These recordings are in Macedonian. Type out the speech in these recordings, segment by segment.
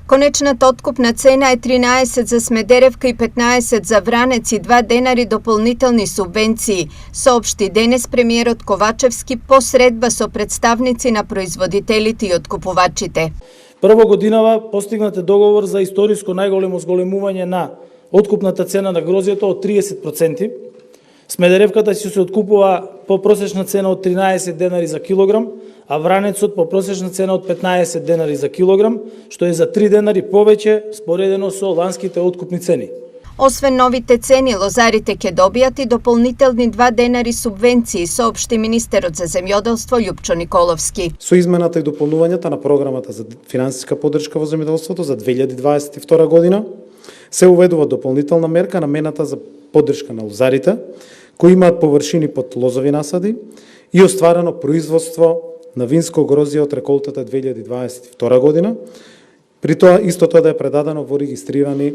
Конечната откупна цена е 13 за Смедеревка и 15 за Вранец и 2 денари дополнителни субвенции, соопшти денес премиерот Ковачевски по средба со представници на производителите и откупувачите. Прво годинава постигнат е договор за историско најголемо зголемување на откупната цена на грозјето од 30%. Смедеревката ќе се откупува по просечна цена од 13 денари за килограм, а Вранецот по просечна цена од 15 денари за килограм, што е за 3 денари повеќе споредено со ланските откупни цени. Освен новите цени, лозарите ќе добијат и дополнителни 2 денари субвенции, соопшти министерот за земјоделство Љупчо Николовски. Со измената и дополнувањата на програмата за финансиска поддршка во земјоделството за 2022 година се уведува дополнителна мерка намената за поддршка на лозарите кои имаат површини под лозови насади и остварено производство на винско грозје од реколтата 2022 година, при тоа истото да е предадено во регистрирани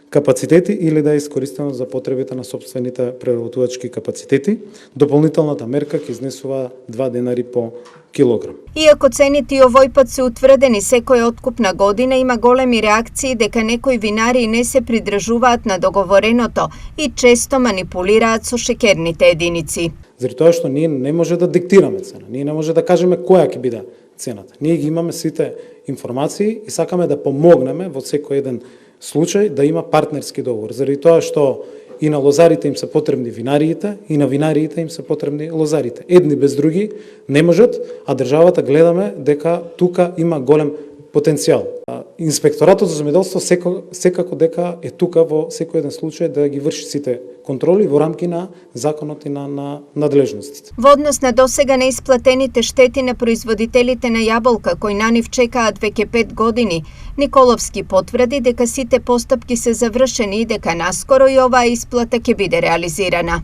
капацитети или да е искористено за потребите на сопствените преработувачки капацитети. Дополнителната мерка ќе изнесува 2 денари по килограм. Иако цените и овој пат се утврдени секоја откупна година, има големи реакции дека некои винари не се придржуваат на договореното и често манипулираат со шеќерните единици. Заради тоа што ние не може да диктираме цена, ние не може да кажеме која ќе биде цената. Ние ги имаме сите информации и сакаме да помогнеме во секој еден случај да има партнерски договор. Заради тоа што и на лозарите им се потребни винариите, и на винариите им се потребни лозарите. Едни без други не можат, а државата гледаме дека тука има голем потенцијал. Инспекторатот за земјоделство секако дека е тука во секој еден случај да ги врши сите контроли во рамки на законот и на надлежностите. Во однос на досега неисплатените штети на производителите на јаболка кои на нив чекаат веќе 5 години, Николовски потврди дека сите постапки се завршени и дека наскоро и оваа исплата ќе биде реализирана.